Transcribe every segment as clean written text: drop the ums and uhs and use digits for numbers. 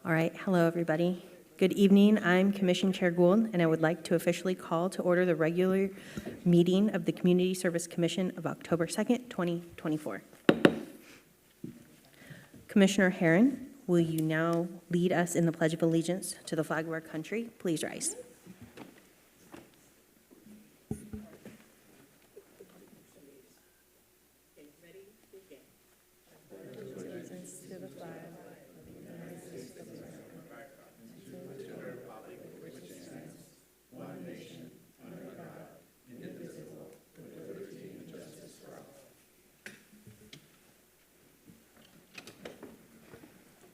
All right, hello everybody. Good evening, I'm Commission Chair Gould, and I would like to officially call to order the regular meeting of the Community Service Commission of October 2nd, 2024. Commissioner Herron, will you now lead us in the Pledge of Allegiance to the flag of our country? Please rise.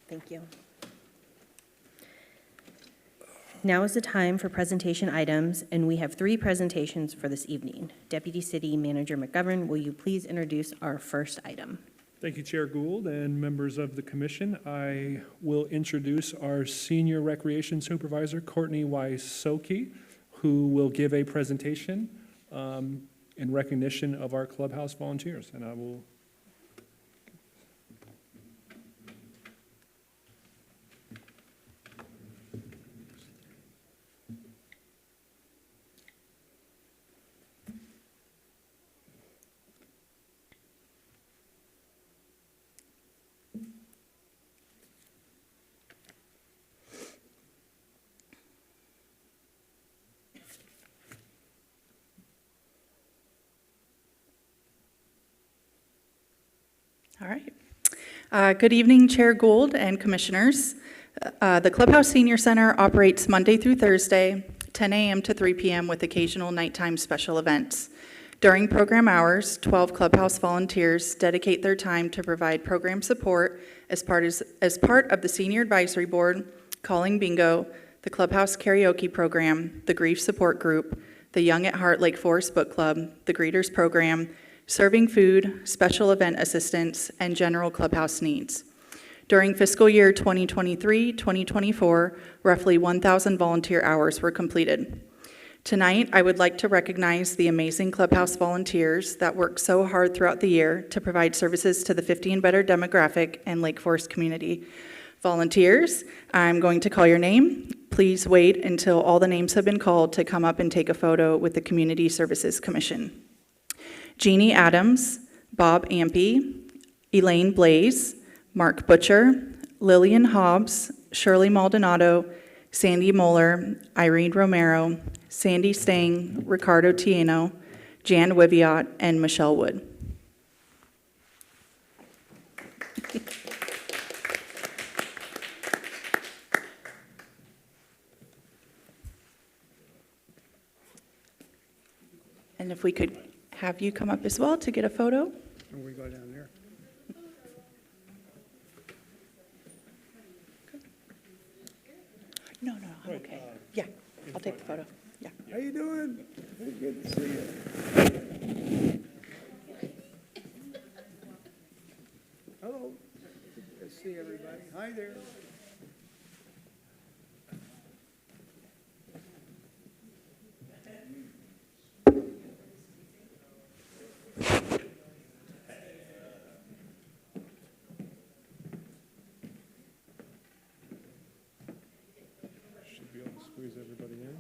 Thank you. Now is the time for presentation items, and we have 3 presentations for this evening. Deputy City Manager McGovern, will you please introduce our first item? Thank you, Chair Gould and members of the commission. I will introduce our Senior Recreation Supervisor, Courtney Wysocki, who will give a presentation in recognition of our clubhouse volunteers. And I will All right. Good evening, Chair Gould and Commissioners. The Clubhouse Senior Center operates Monday through Thursday, 10 a.m. to 3 p.m. with occasional nighttime special events. During program hours, 12 Clubhouse volunteers dedicate their time to provide program support as part of the Senior Advisory Board, Calling Bingo, the Clubhouse Karaoke Program, the Grief Support Group, the Young at Heart Lake Forest Book Club, the Greeters Program, serving food, special event assistance, and general clubhouse needs. During fiscal year 2023-2024, roughly 1,000 volunteer hours were completed. Tonight, I would like to recognize the amazing clubhouse volunteers that work so hard throughout the year to provide services to the 50 and better demographic and Lake Forest community. Volunteers, I'm going to call your name. Please wait until all the names have been called to come up and take a photo with the Community Services Commission. Jeannie Adams, Bob Ampey, Elaine Blaze, Mark Butcher, Lillian Hobbs, Shirley Maldonado, Sandy Moeller, Irene Romero, Sandy Stang, Ricardo Tieno, Jan Wiviot, and Michelle Wood. And if we could have you come up as well to get a photo. And we go down there. No, I'm okay. Yeah, I'll take the photo. Yeah. How you doing? Very good to see you. Hello. Good to see everybody. Hi there. should be able to squeeze everybody in.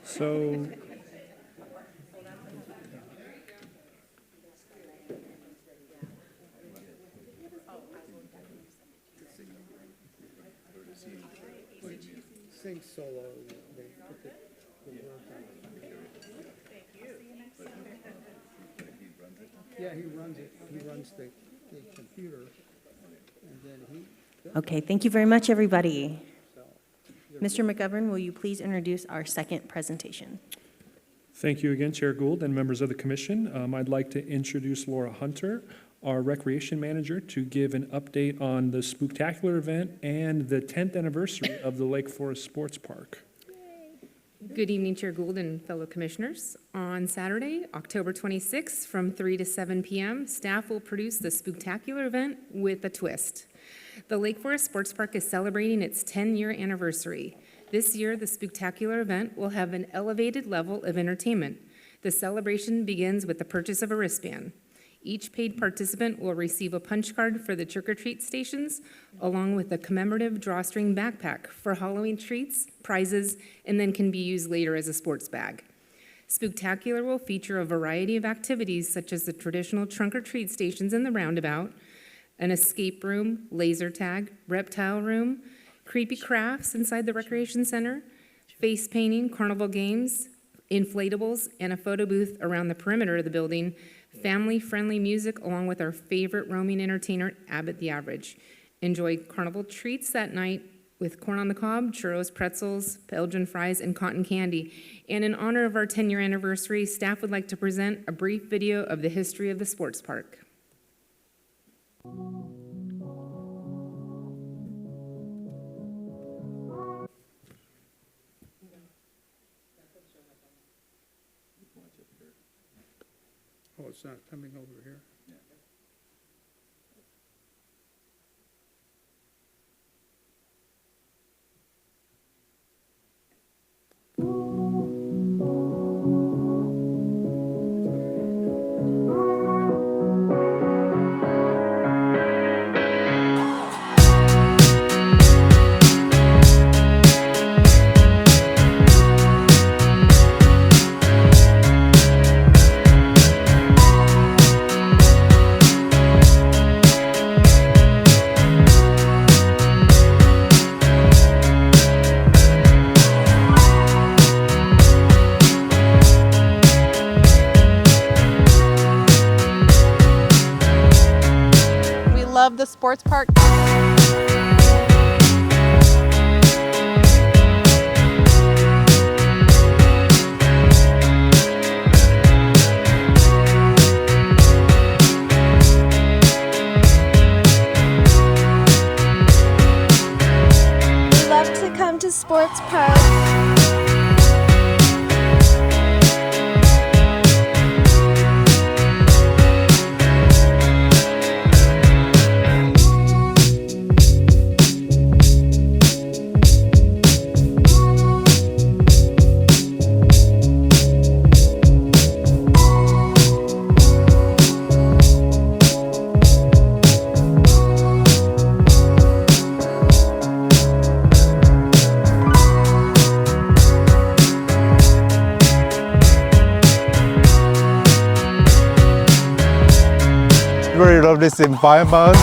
So, Sing solo. They put the work on. Yeah, he runs it. He runs the computer. And then he, Okay, thank you very much, everybody. Mr. McGovern, will you please introduce our second presentation? Thank you again, Chair Gould and members of the commission. I'd like to introduce Laura Hunter, our recreation manager, to give an update on the Spooktacular event and the 10th anniversary of the Lake Forest Sports Park. Good evening, Chair Gould and fellow commissioners. On Saturday, October 26th, from 3 to 7 p.m., staff will produce the Spooktacular event with a twist. The Lake Forest Sports Park is celebrating its 10-year anniversary. This year, the Spooktacular event will have an elevated level of entertainment. The celebration begins with the purchase of a wristband. Each paid participant will receive a punch card for the trick-or-treat stations, along with a commemorative drawstring backpack for Halloween treats, prizes, and then can be used later as a sports bag. Spooktacular will feature a variety of activities such as the traditional trunk-or-treat stations in the roundabout, an escape room, laser tag, reptile room, creepy crafts inside the recreation center, face painting, carnival games, inflatables, and a photo booth around the perimeter of the building, family-friendly music, along with our favorite roaming entertainer, Abbott the Average. Enjoy carnival treats that night with corn on the cob, churros, pretzels, Belgian fries, and cotton candy. And in honor of our 10-year anniversary, staff would like to present a brief video of the history of the sports park. oh, it's not coming over here. We love the sports park. We love to come to sports park. Really love this environment.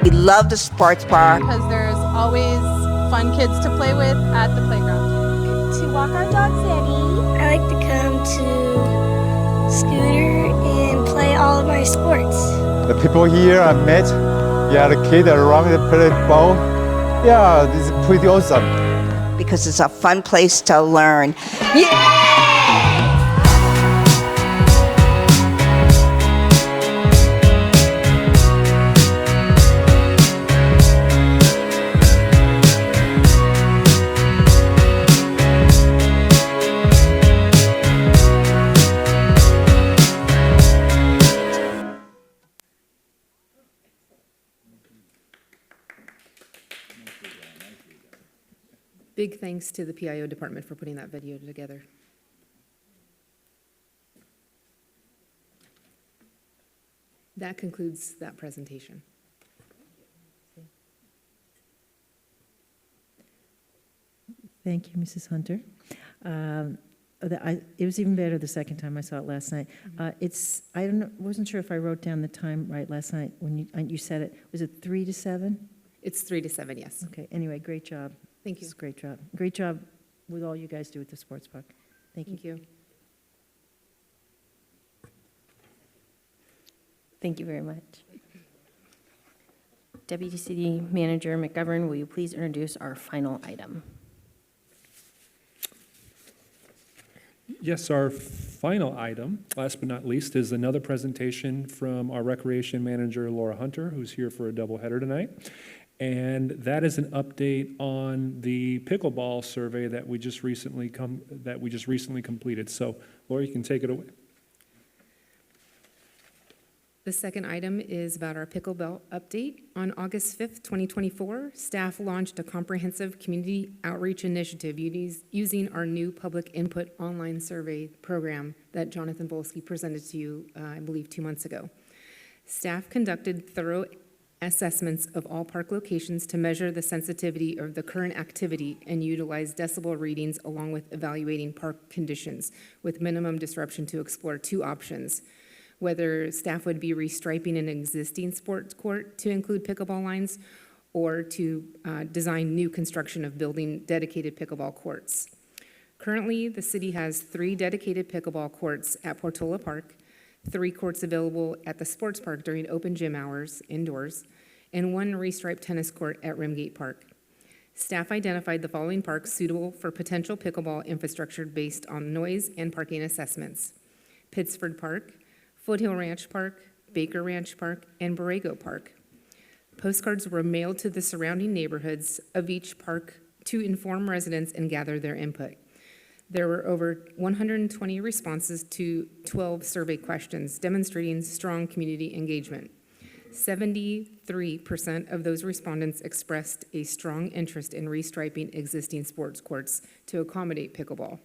We love the sports park. Because there's always fun kids to play with at the playground. To walk our dogs, Eddie. I like to come to Scooter and play all of my sports. The people here I met, yeah, the kids around the play ball. Yeah, this is pretty awesome. Because it's a fun place to learn. Yeah! Big thanks to the PIO department for putting that video together. That concludes that presentation. Thank you, Mrs. Hunter. It was even better the second time I saw it last night. I don't know, wasn't sure if I wrote down the time right last night when you said it. Was it 3 to 7? It's 3 to 7, yes. Okay, anyway, great job. Thank you. It's a great job. Great job with all you guys do at the sports park. Thank you. Thank you. Thank you very much. Deputy City Manager McGovern, will you please introduce our final item? Yes, our final item, last but not least, is another presentation from our Recreation Manager, Laura Hunter, who's here for a doubleheader tonight. And that is an update on the pickleball survey that we just recently completed. So, Laura, you can take it away. The second item is about our pickleball update. On August 5th, 2024, staff launched a comprehensive community outreach initiative using our new public input online survey program that Jonathan Volsky presented to you, I believe, 2 months ago. Staff conducted thorough assessments of all park locations to measure the sensitivity of the current activity and utilize decibel readings along with evaluating park conditions with minimum disruption to explore 2 options: whether staff would be restriping an existing sports court to include pickleball lines or to design new construction of building dedicated pickleball courts. Currently, the city has 3 dedicated pickleball courts at Portola Park, 3 courts available at the sports park during open gym hours indoors, and 1 restriped tennis court at Rimgate Park. Staff identified the following parks suitable for potential pickleball infrastructure based on noise and parking assessments: Pittsford Park, Foothill Ranch Park, Baker Ranch Park, and Borrego Park. Postcards were mailed to the surrounding neighborhoods of each park to inform residents and gather their input. There were over 120 responses to 12 survey questions, demonstrating strong community engagement. 73% of those respondents expressed a strong interest in restriping existing sports courts to accommodate pickleball.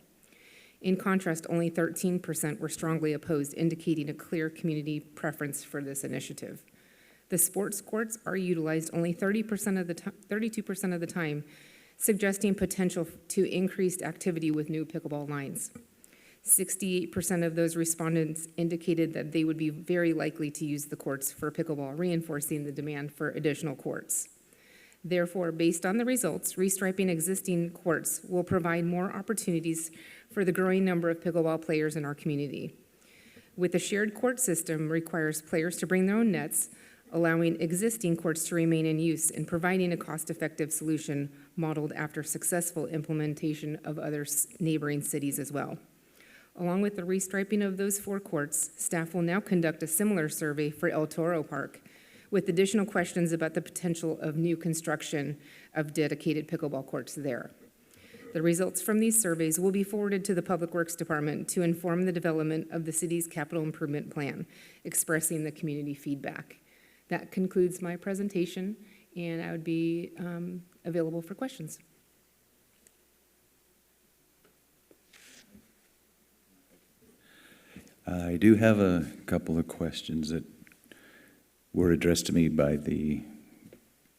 In contrast, only 13% were strongly opposed, indicating a clear community preference for this initiative. The sports courts are utilized only 32% of the time, suggesting potential to increased activity with new pickleball lines. 68% of those respondents indicated that they would be very likely to use the courts for pickleball, reinforcing the demand for additional courts. Therefore, based on the results, restriping existing courts will provide more opportunities for the growing number of pickleball players in our community. With the shared court system requires players to bring their own nets, allowing existing courts to remain in use and providing a cost-effective solution modeled after successful implementation of other neighboring cities as well. Along with the restriping of those 4 courts, staff will now conduct a similar survey for El Toro Park, with additional questions about the potential of new construction of dedicated pickleball courts there. The results from these surveys will be forwarded to the Public Works Department to inform the development of the city's capital improvement plan, expressing the community feedback. That concludes my presentation, and I would be available for questions. I do have a couple of questions that were addressed to me by the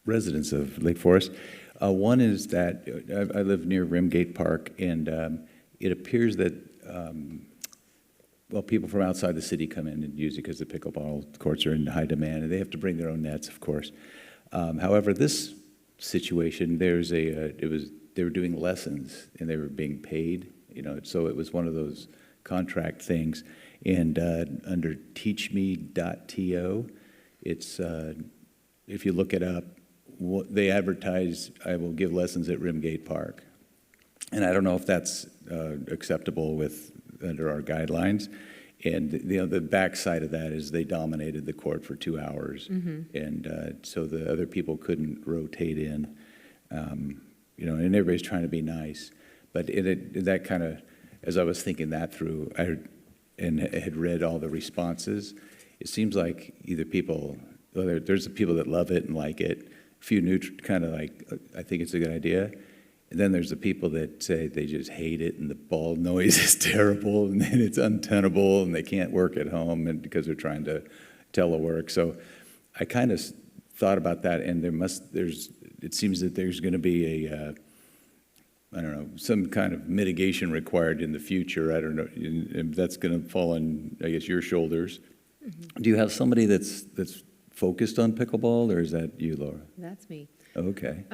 residents of Lake Forest. One is that I live near Rimgate Park, and it appears that, people from outside the city come in and use it because the pickleball courts are in high demand, and they have to bring their own nets, of course. However, this situation, they were doing lessons, and they were being paid, so it was one of those contract things. And under teachme.to, it's, if you look it up, they advertise, I will give lessons at Rimgate Park. And I don't know if that's acceptable under our guidelines. And the backside of that is they dominated the court for 2 hours. Mm-hmm. And so the other people couldn't rotate in, and everybody's trying to be nice. But that kind of, as I was thinking that through, and had read all the responses, it seems like either there's the people that love it and like it, a few kind of like, I think it's a good idea. And then there's the people that say they just hate it and the ball noise is terrible and then it's untenable and they can't work at home and because they're trying to telework. So I kind of thought about that, and it seems that there's going to be I don't know, some kind of mitigation required in the future. I don't know, and that's going to fall on, I guess, your shoulders. Do you have somebody that's focused on pickleball, or is that you, Laura? That's me. Okay.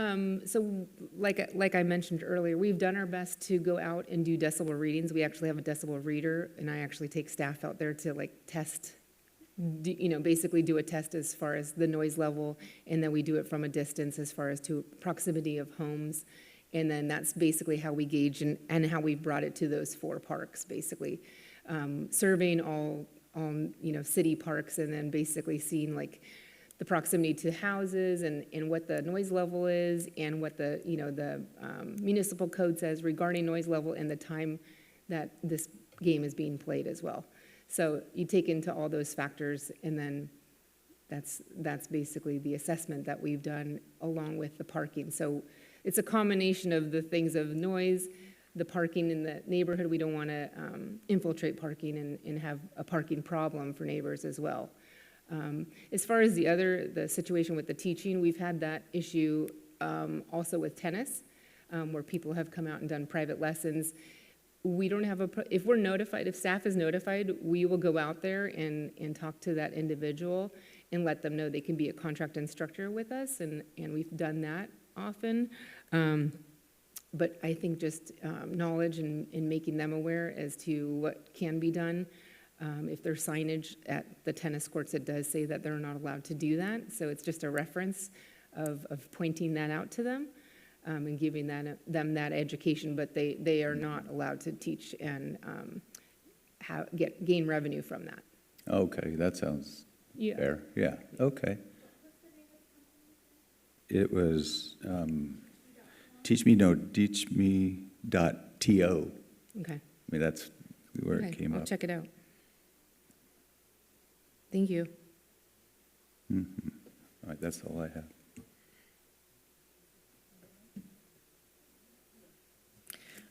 So like I mentioned earlier, we've done our best to go out and do decibel readings. We actually have a decibel reader, and I actually take staff out there to like test, basically do a test as far as the noise level, and then we do it from a distance as far as to proximity of homes. And then that's basically how we gauge and how we brought it to those 4 parks, basically. Surveying all city parks, and then basically seeing like the proximity to houses and what the noise level is, and what the municipal code says regarding noise level and the time that this game is being played as well. So you take into all those factors, and then that's basically the assessment that we've done along with the parking. So it's a combination of the things of noise, the parking in the neighborhood. We don't want to infiltrate parking and have a parking problem for neighbors as well. As far as the situation with the teaching, we've had that issue also with tennis, where people have come out and done private lessons. We don't have if we're notified, if staff is notified, we will go out there and talk to that individual and let them know they can be a contract instructor with us, and we've done that often. But I think just knowledge and making them aware as to what can be done. If there's signage at the tennis courts, it does say that they're not allowed to do that. So it's just a reference of pointing that out to them and giving them that education. But they are not allowed to teach and gain revenue from that. Okay, that sounds fair. Yeah, okay. It was teachme.to. Okay. I mean, that's where it came I'll up. check it out. Thank you. All right, that's all I have.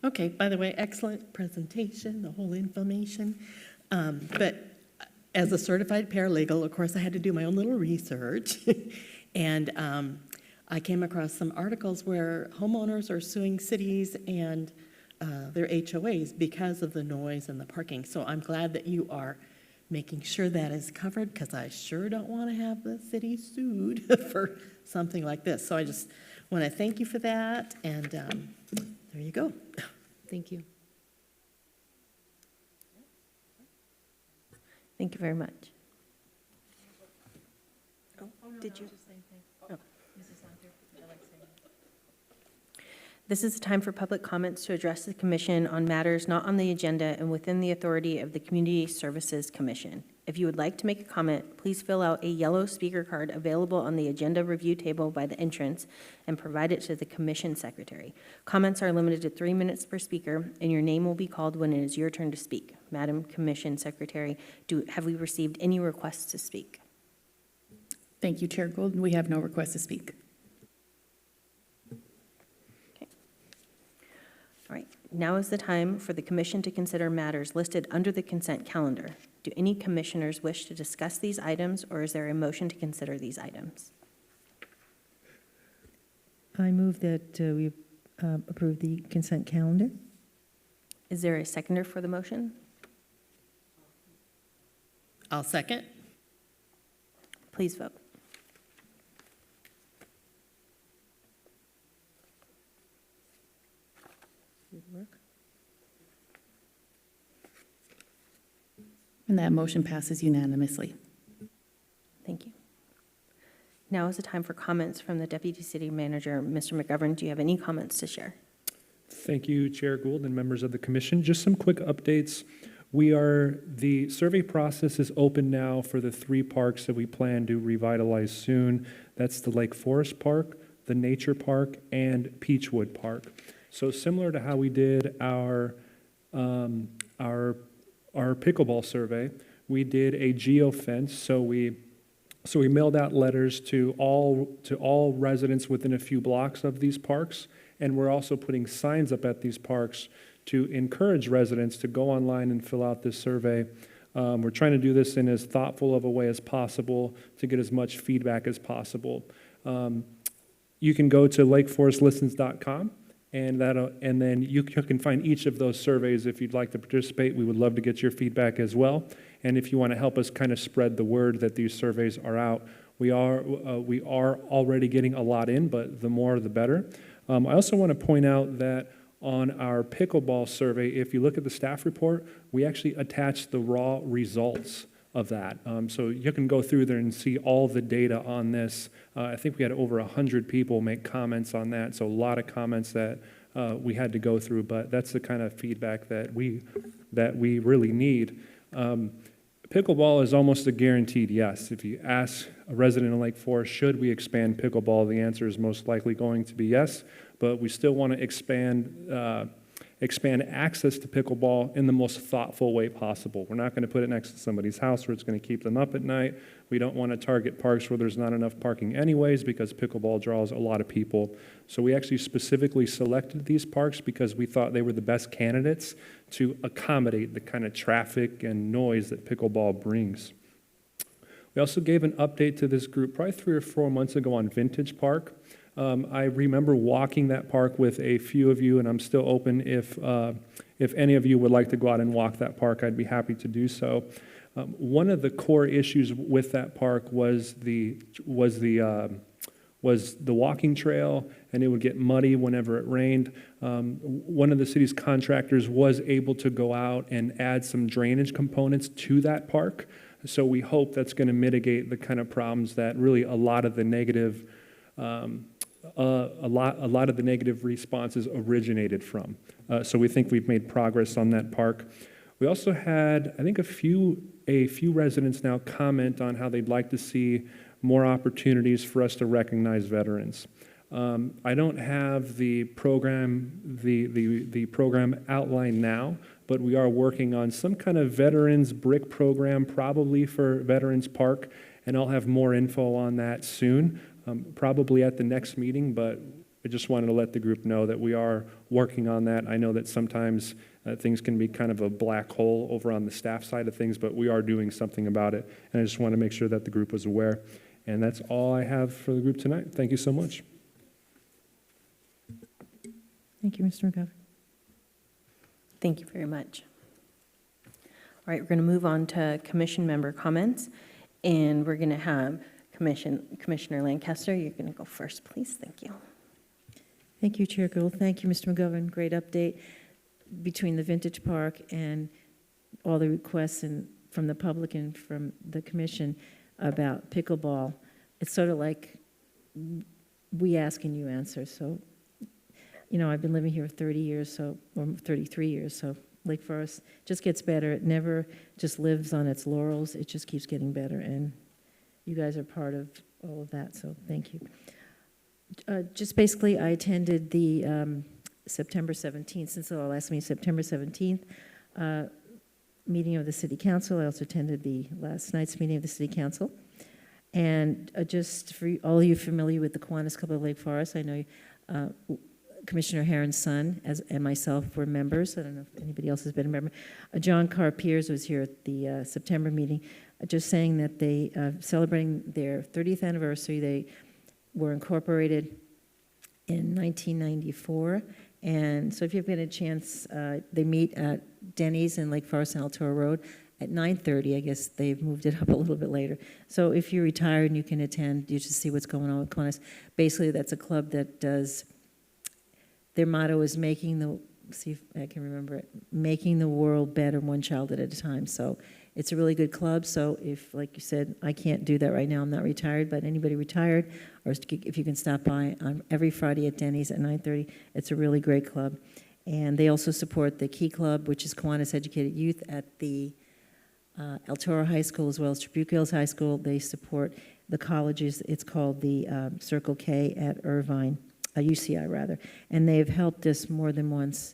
Okay, by the way, excellent presentation, the whole information. But as a certified paralegal, of course, I had to do my own little research. And I came across some articles where homeowners are suing cities and their HOAs because of the noise and the parking. So I'm glad that you are making sure that is covered, because I sure don't want to have the city sued for something like this. So I just want to thank you for that, and there you go. Thank you. Thank you very much. Oh, did you? This is a time for public comments to address the commission on matters not on the agenda and within the authority of the Community Services Commission. If you would like to make a comment, please fill out a yellow speaker card available on the agenda review table by the entrance and provide it to the commission secretary. Comments are limited to 3 minutes per speaker, and your name will be called when it is your turn to speak. Madam Commission Secretary, have we received any requests to speak? Thank you, Chair Gould. We have no requests to speak. All right, now is the time for the commission to consider matters listed under the consent calendar. Do any commissioners wish to discuss these items, or is there a motion to consider these items? I move that we approve the consent calendar. Is there a seconder for the motion? I'll second. Please vote. And that motion passes unanimously. Thank you. Now is the time for comments from the Deputy City Manager. Mr. McGovern, do you have any comments to share? Thank you, Chair Gould and members of the commission. Just some quick updates. The survey process is open now for the 3 parks that we plan to revitalize soon. That's the Lake Forest Park, the Nature Park, and Peachwood Park. So similar to how we did our pickleball survey, we did a geofence. So we mailed out letters to all residents within a few blocks of these parks, and we're also putting signs up at these parks to encourage residents to go online and fill out this survey. We're trying to do this in as thoughtful of a way as possible to get as much feedback as possible. You can go to lakeforestlistens.com And then you can find each of those surveys if you'd like to participate. We would love to get your feedback as well. And if you want to help us kind of spread the word that these surveys are out, we are already getting a lot in, but the more the better. I also want to point out that on our pickleball survey, if you look at the staff report, we actually attached the raw results of that. So you can go through there and see all the data on this. I think we had over 100 people make comments on that, so a lot of comments that we had to go through, but that's the kind of feedback that we really need. Pickleball is almost a guaranteed yes. If you ask a resident of Lake Forest, should we expand pickleball, the answer is most likely going to be yes, but we still want to expand access to pickleball in the most thoughtful way possible. We're not going to put it next to somebody's house where it's going to keep them up at night. We don't want to target parks where there's not enough parking anyways, because pickleball draws a lot of people. So we actually specifically selected these parks because we thought they were the best candidates to accommodate the kind of traffic and noise that pickleball brings. We also gave an update to this group probably 3 or 4 months ago on Vintage Park. I remember walking that park with a few of you, and I'm still open if any of you would like to go out and walk that park, I'd be happy to do so. One of the core issues with that park was the walking trail, and it would get muddy whenever it rained. One of the city's contractors was able to go out and add some drainage components to that park, so we hope that's going to mitigate the kind of problems that really a lot of the negative responses originated from. So we think we've made progress on that park. We also had, I think, a few residents now comment on how they'd like to see more opportunities for us to recognize veterans. I don't have the program outlined now, but we are working on some kind of veterans brick program, probably for Veterans Park, and I'll have more info on that soon. Probably at the next meeting, but I just wanted to let the group know that we are working on that. I know that sometimes things can be kind of a black hole over on the staff side of things, but we are doing something about it, and I just want to make sure that the group was aware. And that's all I have for the group tonight. Thank you so much. Thank you, Mr. McGovern. Thank you very much. All right, we're going to move on to commission member comments, and we're going to have Commissioner Lancaster. You're going to go first, please. Thank you. Thank you, Chair Gould. Thank you, Mr. McGovern. Great update between the Vintage Park and all the requests from the public and from the commission about pickleball. It's sort of like we ask and you answer. So, you know, I've been living here 30 years, or 33 years, so Lake Forest just gets better. It never just lives on its laurels. It just keeps getting better, and you guys are part of all of that, so thank you. Just basically, I attended the September 17th, since our last meeting, September 17th, meeting of the City Council. I also attended the last night's meeting of the City Council. And just for all of you familiar with the Kiwanis Club of Lake Forest, I know Commissioner Herron's son and myself were members. I don't know if anybody else has been a member. John Carr Piers was here at the September meeting, just saying that they celebrating their 30th anniversary. They were incorporated in 1994, and so if you've got a chance, they meet at Denny's in Lake Forest and El Toro Road at 9:30. I guess they've moved it up a little bit later. So if you're retired and you can attend, you just see what's going on with Kiwanis. Basically, that's a club that does. Their motto is making the world better one child at a time. So it's a really good club. So if, like you said, I can't do that right now, I'm not retired, but anybody retired, or if you can stop by on every Friday at Denny's at 9:30, it's a really great club. And they also support the Key Club, which is Kiwanis Educated Youth at the El Toro High School as well as Trabuco Hills High School. They support the colleges. It's called the Circle K at Irvine. UCI rather, and they've helped us more than once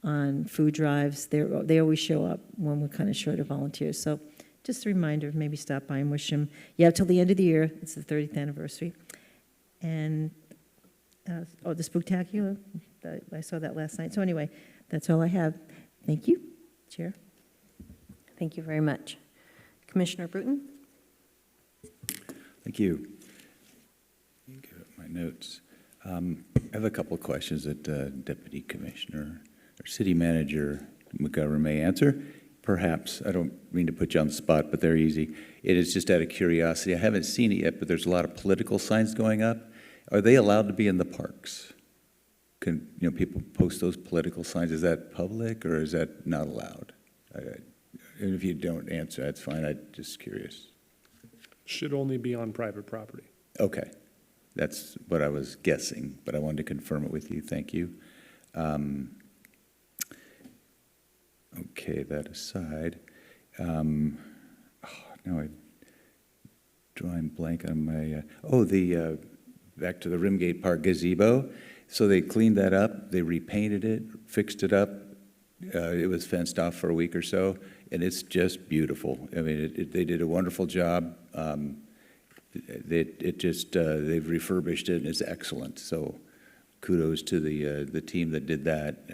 on food drives. They always show up when we're kind of short of volunteers. So just a reminder, maybe stop by and wish them. You have till the end of the year. It's the 30th anniversary. And, the Spooktacular, I saw that last night. So anyway, that's all I have. Thank you, Chair. Thank you very much. Commissioner Bruton? Thank you. Let me get up my notes. I have a couple of questions that Deputy Commissioner or City Manager McGovern may answer. Perhaps, I don't mean to put you on the spot, but they're easy. It is just out of curiosity. I haven't seen it yet, but there's a lot of political signs going up. Are they allowed to be in the parks? Can, people post those political signs? Is that public or is that not allowed? And if you don't answer, that's fine. I'm just curious. Should only be on private property. Okay. That's what I was guessing, but I wanted to confirm it with you. Thank you. Okay, that aside, now I'm drawing blank on my, back to the Rimgate Park gazebo. So they cleaned that up, they repainted it, fixed it up. It was fenced off for a week or so, and it's just beautiful. I mean, they did a wonderful job. They've refurbished it, and it's excellent. So kudos to the team that did that.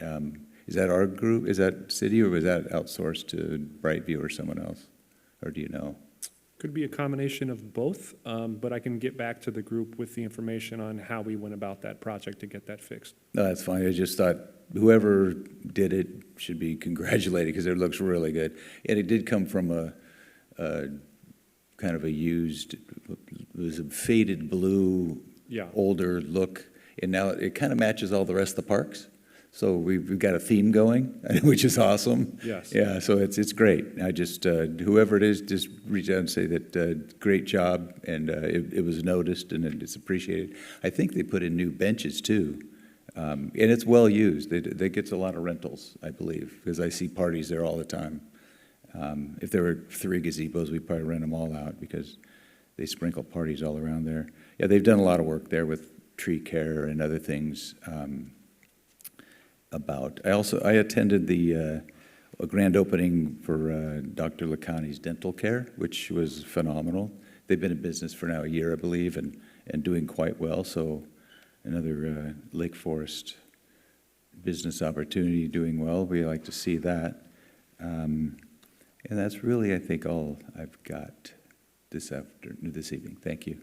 Is that our group? Is that city, or was that outsourced to Brightview or someone else? Or do you know? Could be a combination of both, but I can get back to the group with the information on how we went about that project to get that fixed. No, that's fine. I just thought whoever did it should be congratulated because it looks really good. And it did come from a kind of a used, it was a faded blue, older look, and now it kind of matches all the rest of the parks. So we've got a theme going, which is awesome. Yes. Yeah, so it's great. I just, whoever it is, just reach out and say that great job, and it was noticed and it's appreciated. I think they put in new benches too, and it's well used. They gets a lot of rentals, I believe, because I see parties there all the time. If there were 3 gazebos, we'd probably rent them all out because they sprinkle parties all around there. Yeah, they've done a lot of work there with tree care and other things. I attended the a grand opening for Dr. Lacani's Dental Care, which was phenomenal. They've been in business for now a year, I believe, and doing quite well. So another Lake Forest business opportunity doing well. We like to see that. And that's really, I think, all I've got this evening. Thank you.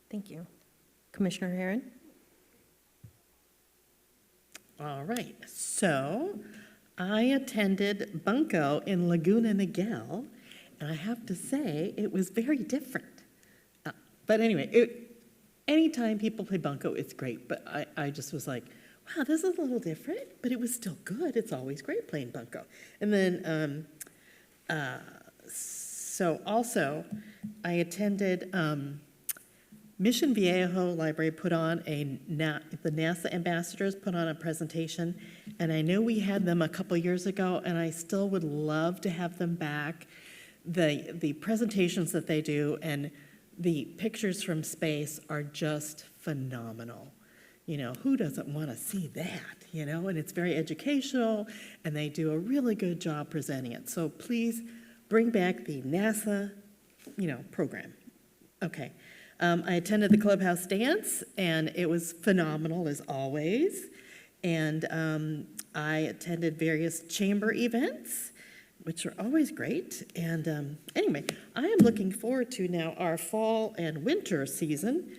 Thank you. Commissioner Herron? All right, so I attended Bunko in Laguna Niguel, and I have to say it was very different. But anyway, anytime people play Bunko, it's great, but I just was like, wow, this is a little different, but it was still good. It's always great playing Bunko. And then, so also, I attended Mission Viejo Library put on the NASA ambassadors put on a presentation, and I know we had them a couple years ago, and I still would love to have them back. The presentations that they do and the pictures from space are just phenomenal. Who doesn't want to see that, And it's very educational, and they do a really good job presenting it. So please bring back the NASA, program. Okay. I attended the Clubhouse Dance, and it was phenomenal as always. And I attended various chamber events, which are always great. And anyway, I am looking forward to now our fall and winter season,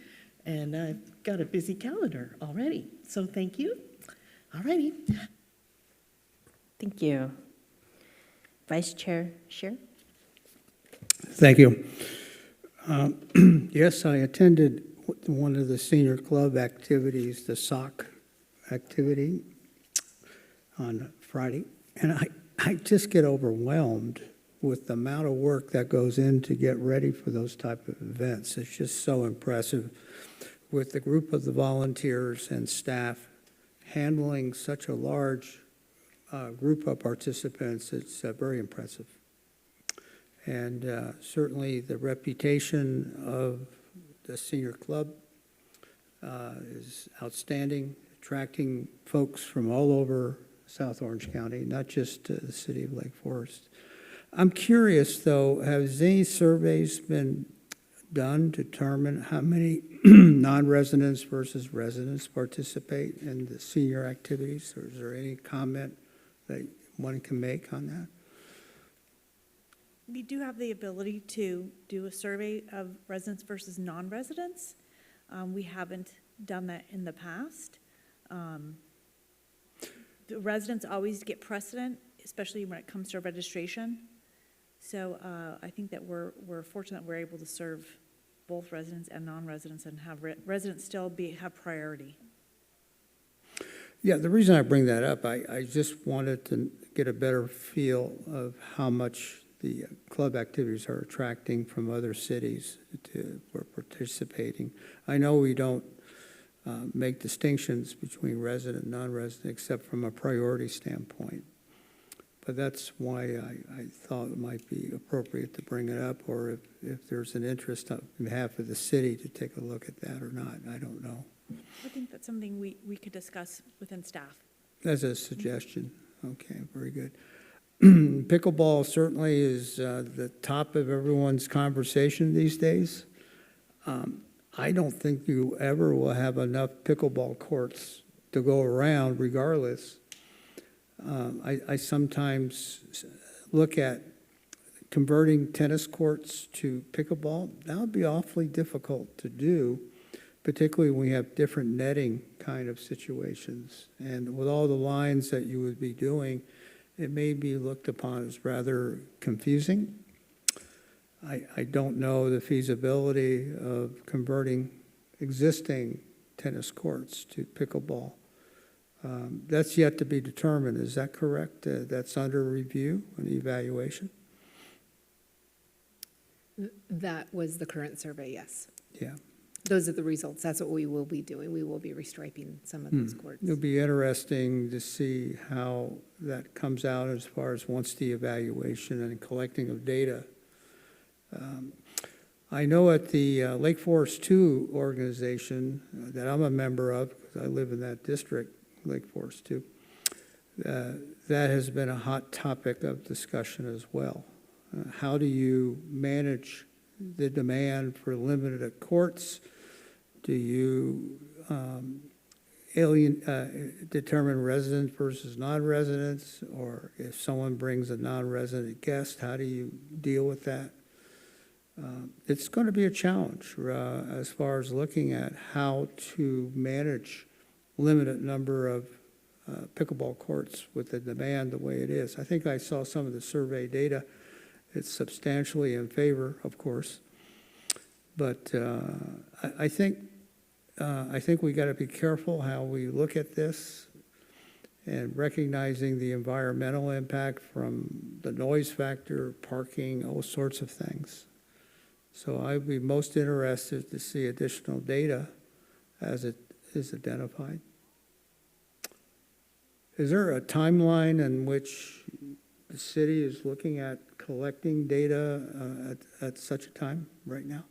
and I've got a busy calendar already. So thank you. All righty. Thank you. Vice Chair Scheer? Thank you. Yes, I attended one of the senior club activities, the sock activity on Friday, and I just get overwhelmed with the amount of work that goes in to get ready for those type of events. It's just so impressive with the group of the volunteers and staff handling such a large group of participants. It's very impressive. And certainly the reputation of the senior club is outstanding, attracting folks from all over South Orange County, not just the city of Lake Forest. I'm curious, though, has any surveys been done to determine how many non-residents versus residents participate in the senior activities? Or is there any comment that one can make on that? We do have the ability to do a survey of residents versus non-residents. We haven't done that in the past. The residents always get precedent, especially when it comes to registration. So I think that we're fortunate that we're able to serve both residents and non-residents and have residents still have priority. Yeah, the reason I bring that up, I just wanted to get a better feel of how much the club activities are attracting from other cities who are participating. I know we don't make distinctions between resident and non-resident except from a priority standpoint. But that's why I thought it might be appropriate to bring it up, or if there's an interest on behalf of the city to take a look at that or not, I don't know. I think that's something we could discuss within staff. As a suggestion. Okay, very good. Pickleball certainly is the top of everyone's conversation these days. I don't think you ever will have enough pickleball courts to go around regardless. I sometimes look at converting tennis courts to pickleball. That would be awfully difficult to do, particularly when we have different netting kind of situations. And with all the lines that you would be doing, it may be looked upon as rather confusing. I don't know the feasibility of converting existing tennis courts to pickleball. That's yet to be determined. Is that correct? That's under review and evaluation? That was the current survey, yes. Yeah. Those are the results. That's what we will be doing. We will be restriping some of those courts. It'll be interesting to see how that comes out as far as once the evaluation and collecting of data. I know at the Lake Forest 2 organization that I'm a member of, because I live in that district, Lake Forest 2, that has been a hot topic of discussion as well. How do you manage the demand for limited courts? Do you determine residents versus non-residents? Or if someone brings a non-resident guest, how do you deal with that? It's going to be a challenge as far as looking at how to manage limited number of pickleball courts with the demand the way it is. I think I saw some of the survey data. It's substantially in favor, of course. But I think we got to be careful how we look at this and recognizing the environmental impact from the noise factor, parking, all sorts of things. So I'd be most interested to see additional data as it is identified. Is there a timeline in which the city is looking at collecting data at such a time right now?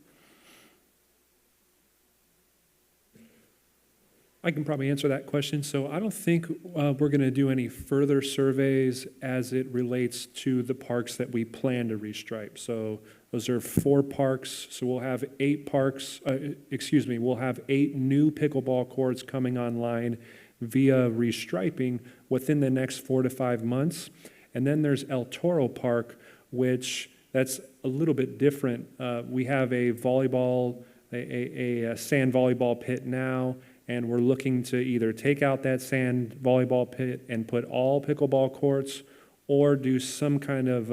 I can probably answer that question. So I don't think we're going to do any further surveys as it relates to the parks that we plan to restripe. So those are 4 parks. So we'll have 8 parks, we'll have 8 new pickleball courts coming online via restriping within the next 4 to 5 months. And then there's El Toro Park, which that's a little bit different. We have a volleyball, a sand volleyball pit now, and we're looking to either take out that sand volleyball pit and put all pickleball courts, or do some kind of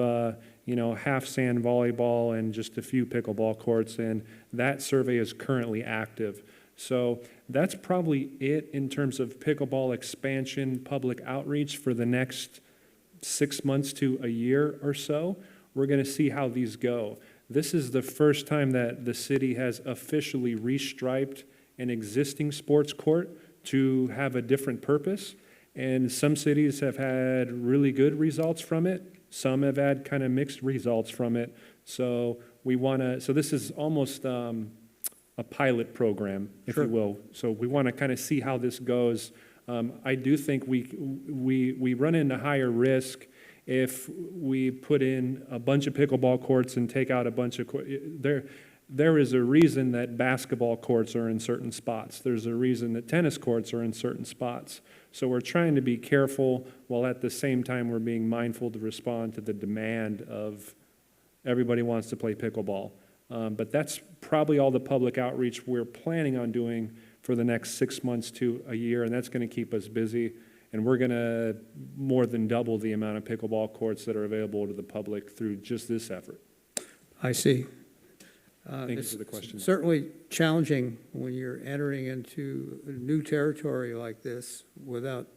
half sand volleyball and just a few pickleball courts. And that survey is currently active. So that's probably it in terms of pickleball expansion, public outreach for the next 6 months to a year or so. We're going to see how these go. This is the first time that the city has officially restriped an existing sports court to have a different purpose. And some cities have had really good results from it. Some have had kind of mixed results from it. So so this is almost a pilot program, if you will. So we want to kind of see how this goes. I do think we run into higher risk if we put in a bunch of pickleball courts and take out a bunch of there is a reason that basketball courts are in certain spots. There's a reason that tennis courts are in certain spots. So we're trying to be careful while at the same time we're being mindful to respond to the demand of everybody wants to play pickleball. But that's probably all the public outreach we're planning on doing for the next 6 months to a year, and that's going to keep us busy. And we're going to more than double the amount of pickleball courts that are available to the public through just this effort. I see. Thank you It's for the question. certainly challenging when you're entering into new territory like this without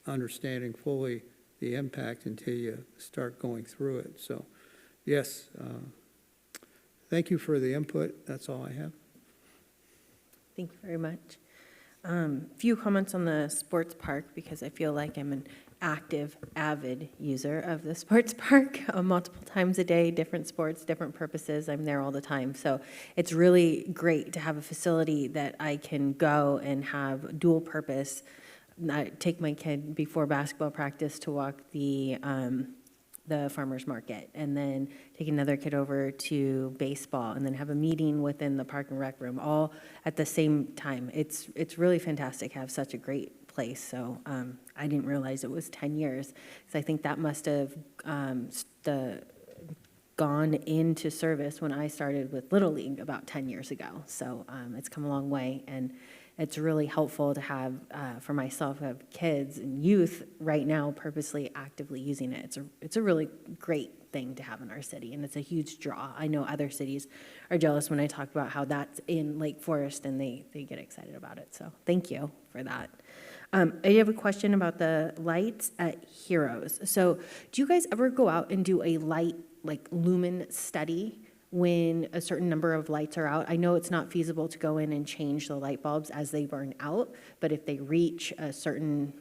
understanding fully the impact until you start going through it. So, yes, thank you for the input. That's all I have. Thank you very much. Few comments on the sports park, because I feel like I'm an active, avid user of the sports park multiple times a day, different sports, different purposes. I'm there all the time. So it's really great to have a facility that I can go and have dual purpose. I take my kid before basketball practice to walk the farmer's market, and then take another kid over to baseball, and then have a meeting within the park and rec room, all at the same time. It's really fantastic to have such a great place. So I didn't realize it was 10 years, because I think that must have gone into service when I started with Little League about 10 years ago. So it's come a long way, and it's really helpful to have, for myself, have kids and youth right now purposely actively using it. It's a really great thing to have in our city, and it's a huge draw. I know other cities are jealous when I talk about how that's in Lake Forest, and they get excited about it. So thank you for that. I have a question about the lights at Heroes. So do you guys ever go out and do a light, like lumen study when a certain number of lights are out? I know it's not feasible to go in and change the light bulbs as they burn out, but if they reach a certain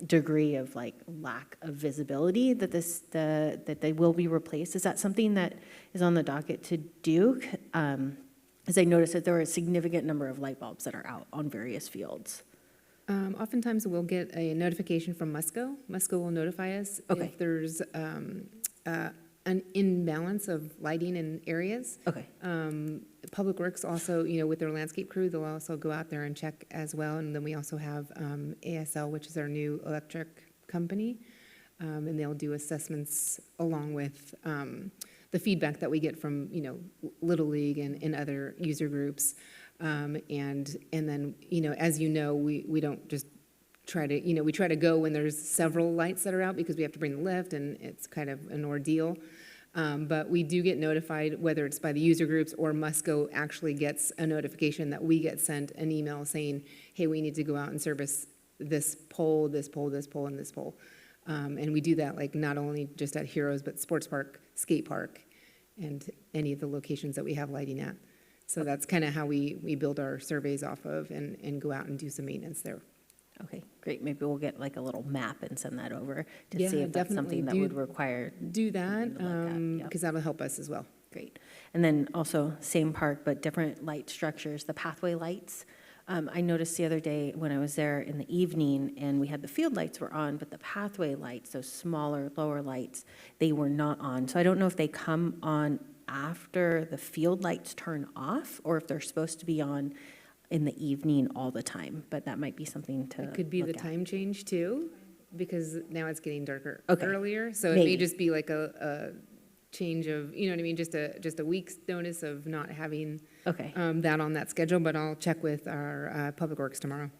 degree of like lack of visibility, that they will be replaced. Is that something that is on the docket to do? As I noticed that there are a significant number of light bulbs that are out on various fields. Oftentimes, we'll get a notification from Musco. Musco will notify us if there's an imbalance of lighting in areas. Okay. Public Works also, with their landscape crew, they'll also go out there and check as well. And then we also have ASL, which is our new electric company, and they'll do assessments along with the feedback that we get from, Little League and other user groups. And then, as we don't just try to, we try to go when there's several lights that are out, because we have to bring the lift, and it's kind of an ordeal. But we do get notified, whether it's by the user groups or Musco actually gets a notification that we get sent an email saying, hey, we need to go out and service this pole, this pole, this pole, and this pole. And we do that like not only just at Heroes, but Sports Park, Skate Park, and any of the locations that we have lighting at. So that's kind of how we build our surveys off of and go out and do some maintenance there. Okay, great. Maybe we'll get like a little map and send that over to Yeah, see if that's definitely. something that would require. Do that, Yep. because that'll help us as well. Great. And then also same park, but different light structures, the pathway lights. I noticed the other day when I was there in the evening, and we had the field lights were on, but the pathway lights, those smaller, lower lights, they were not on. So I don't know if they come on after the field lights turn off, or if they're supposed to be on in the evening all the time, but that might be something to It could be the look at. time change too, because now it's getting darker Okay. earlier. So it Maybe. may just be like a change of, you know what I mean, just a week's notice of not having Okay, that on that schedule, but I'll check with our Public Works tomorrow.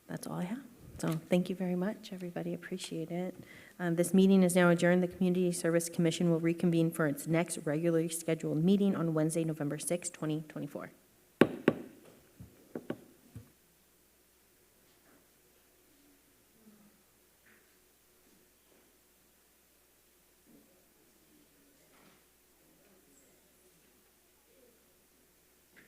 that's all I have. So thank you very much, everybody. Appreciate it. This meeting is now adjourned. The Community Service Commission will reconvene for its next regularly scheduled meeting on Wednesday, November 6, 2024.